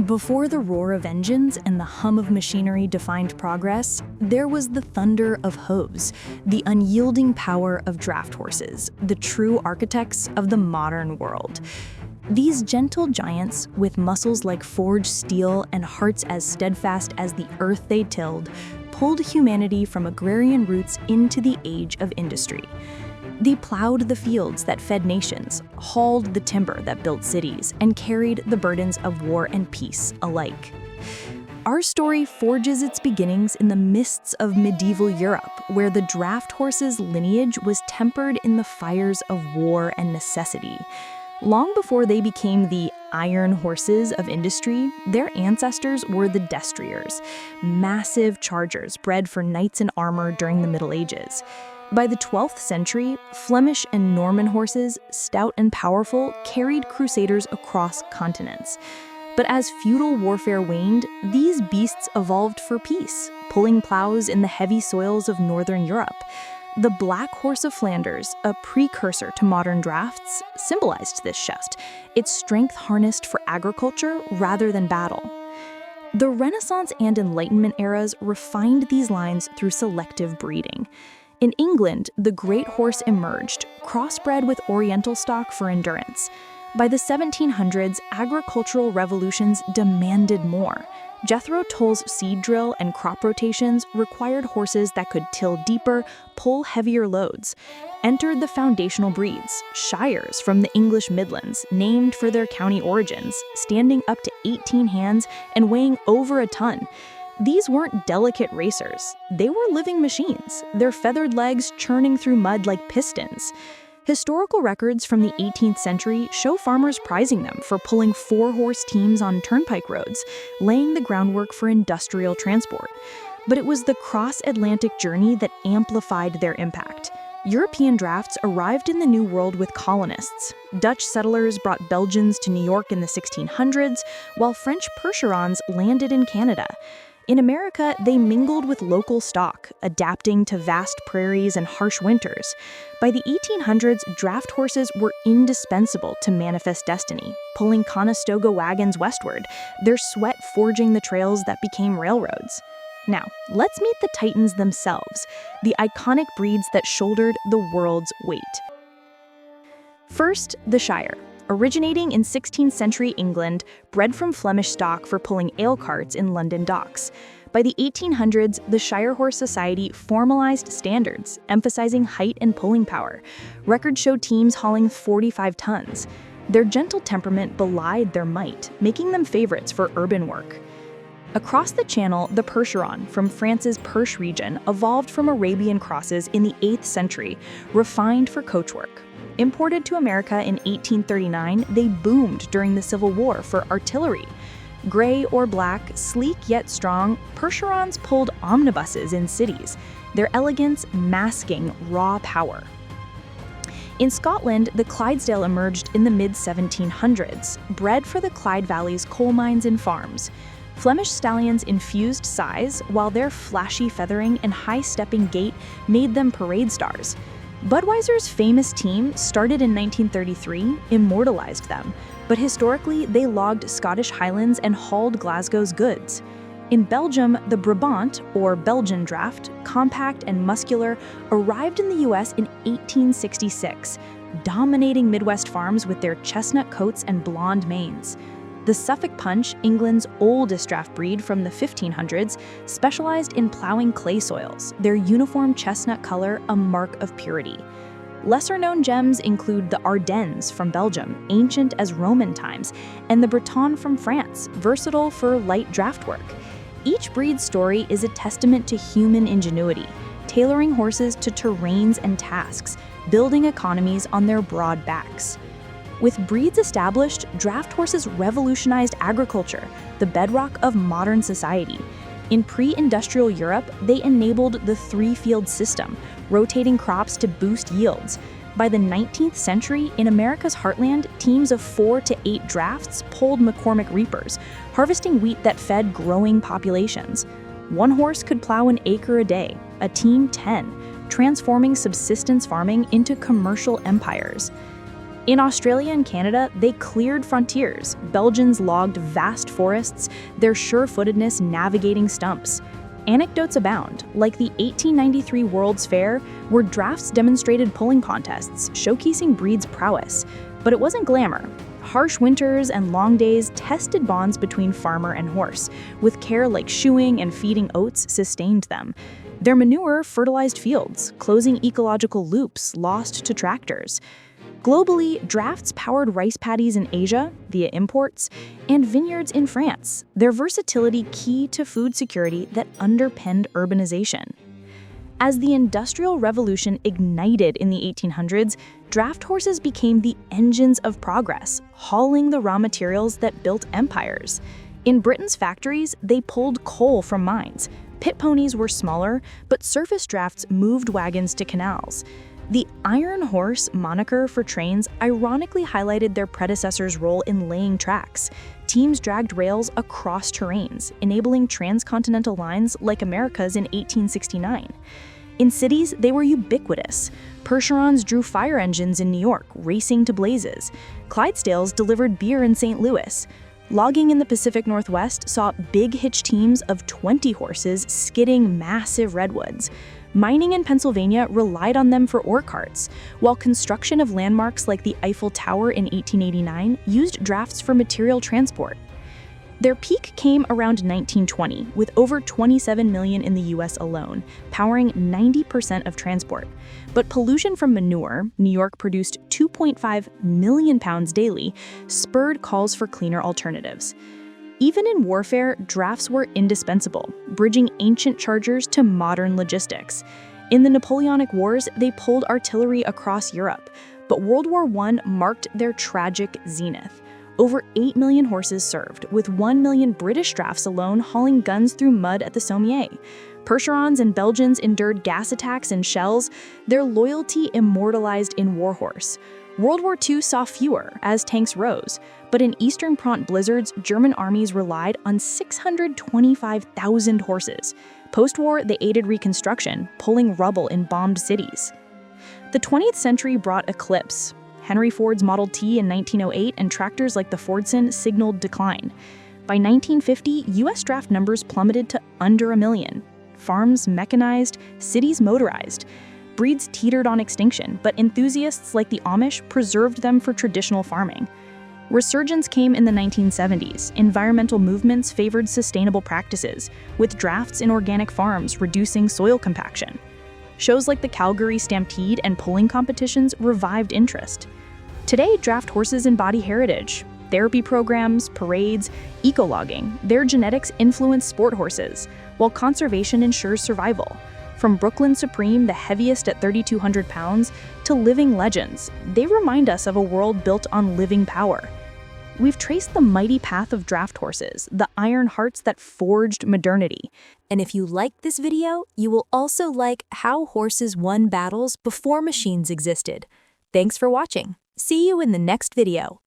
Before the roar of engines and the hum of machinery defined progress, there was the thunder of hooves, the unyielding power of draft horses, the true architects of the modern world. These gentle giants, with muscles like forged steel and hearts as steadfast as the earth they tilled, pulled humanity from agrarian roots into the age of industry. They plowed the fields that fed nations, hauled the timber that built cities, and carried the burdens of war and peace alike. Our story forges its beginnings in the mists of medieval Europe, where the draft horse's lineage was tempered in the fires of war and necessity. Long before they became the iron horses of industry, their ancestors were the destriers, massive chargers bred for knights in armor during the Middle Ages. By the 12th century, Flemish and Norman horses, stout and powerful, carried crusaders across continents. But as feudal warfare waned, these beasts evolved for peace, pulling plows in the heavy soils of northern Europe. The Black Horse of Flanders, a precursor to modern drafts, symbolized this shift, its strength harnessed for agriculture rather than battle. The Renaissance and Enlightenment eras refined these lines through selective breeding. In England, the great horse emerged, crossbred with Oriental stock for endurance. By the 1700s, agricultural revolutions demanded more. Jethro Tull's seed drill and crop rotations required horses that could till deeper, pull heavier loads. Entered the foundational breeds, Shires from the English Midlands, named for their county origins, standing up to 18 hands and weighing over a ton. These weren't delicate racers. They were living machines, their feathered legs churning through mud like pistons. Historical records from the 18th century show farmers prizing them for pulling 4-horse teams on turnpike roads, laying the groundwork for industrial transport. But it was the cross-Atlantic journey that amplified their impact. European drafts arrived in the New World with colonists. Dutch settlers brought Belgians to New York in the 1600s, while French Percherons landed in Canada. In America, they mingled with local stock, adapting to vast prairies and harsh winters. By the 1800s, draft horses were indispensable to manifest destiny, pulling Conestoga wagons westward, their sweat forging the trails that became railroads. Now, let's meet the titans themselves, the iconic breeds that shouldered the world's weight. First, the Shire. Originating in 16th century England, bred from Flemish stock for pulling ale carts in London docks. By the 1800s, the Shire Horse Society formalized standards, emphasizing height and pulling power. Records show teams hauling 45 tons. Their gentle temperament belied their might, making them favorites for urban work. Across the Channel, the Percheron from France's Perche region evolved from Arabian crosses in the 8th century, refined for coachwork. Imported to America in 1839, they boomed during the Civil War for artillery. Gray or black, sleek yet strong, Percherons pulled omnibuses in cities, their elegance masking raw power. In Scotland, the Clydesdale emerged in the mid-1700s, bred for the Clyde Valley's coal mines and farms. Flemish stallions infused size, while their flashy feathering and high-stepping gait made them parade stars. Budweiser's famous team, started in 1933, immortalized them, but historically they logged Scottish Highlands and hauled Glasgow's goods. In Belgium, the Brabant, or Belgian draft, compact and muscular, arrived in the US in 1866, dominating Midwest farms with their chestnut coats and blonde manes. The Suffolk Punch, England's oldest draft breed from the 1500s, specialized in plowing clay soils, their uniform chestnut color a mark of purity. Lesser-known gems include the Ardennes from Belgium, ancient as Roman times, and the Breton from France, versatile for light draft work. Each breed's story is a testament to human ingenuity, tailoring horses to terrains and tasks, building economies on their broad backs. With breeds established, draft horses revolutionized agriculture, the bedrock of modern society. In pre-industrial Europe, they enabled the 3-field system, rotating crops to boost yields. By the 19th century, in America's heartland, teams of 4 to 8 drafts pulled McCormick reapers, harvesting wheat that fed growing populations. One horse could plow an acre a day, a team 10, transforming subsistence farming into commercial empires. In Australia and Canada, they cleared frontiers. Belgians logged vast forests, their sure-footedness navigating stumps. Anecdotes abound, like the 1893 World's Fair, where drafts demonstrated pulling contests, showcasing breeds' prowess. But it wasn't glamour. Harsh winters and long days tested bonds between farmer and horse, with care like shoeing and feeding oats sustained them. Their manure fertilized fields, closing ecological loops lost to tractors. Globally, drafts powered rice paddies in Asia via imports and vineyards in France, their versatility key to food security that underpinned urbanization. As the Industrial Revolution ignited in the 1800s, draft horses became the engines of progress, hauling the raw materials that built empires. In Britain's factories, they pulled coal from mines. Pit ponies were smaller, but surface drafts moved wagons to canals. The Iron Horse moniker for trains ironically highlighted their predecessors' role in laying tracks. Teams dragged rails across terrains, enabling transcontinental lines like America's in 1869. In cities, they were ubiquitous. Percherons drew fire engines in New York, racing to blazes. Clydesdales delivered beer in St. Louis. Logging in the Pacific Northwest saw big hitch teams of 20 horses skidding massive redwoods. Mining in Pennsylvania relied on them for ore carts, while construction of landmarks like the Eiffel Tower in 1889 used drafts for material transport. Their peak came around 1920, with over 27 million in the US alone, powering 90% of transport. But pollution from manure, New York produced 2.5 million pounds daily, spurred calls for cleaner alternatives. Even in warfare, drafts were indispensable, bridging ancient chargers to modern logistics. In the Napoleonic Wars, they pulled artillery across Europe, but World War I marked their tragic zenith. Over 8 million horses served, with 1 million British drafts alone hauling guns through mud at the Somme. Percherons and Belgians endured gas attacks and shells, their loyalty immortalized in Warhorse. World War II saw fewer, as tanks rose, but in Eastern Front blizzards, German armies relied on 625,000 horses. Post-war, they aided reconstruction, pulling rubble in bombed cities. The 20th century brought eclipse. Henry Ford's Model T in 1908 and tractors like the Fordson signaled decline. By 1950, U.S. draft numbers plummeted to under 1 million. Farms mechanized, cities motorized. Breeds teetered on extinction, but enthusiasts like the Amish preserved them for traditional farming. Resurgence came in the 1970s. Environmental movements favored sustainable practices, with drafts in organic farms reducing soil compaction. Shows like the Calgary Stampede and pulling competitions revived interest. Today, draft horses embody heritage. Therapy programs, parades, eco-logging, their genetics influence sport horses, while conservation ensures survival. From Brooklyn Supreme, the heaviest at 3,200 pounds, to living legends, they remind us of a world built on living power. We've traced the mighty path of draft horses, the iron hearts that forged modernity. And if you liked this video, you will also like how horses won battles before machines existed. Thanks for watching. See you in the next video.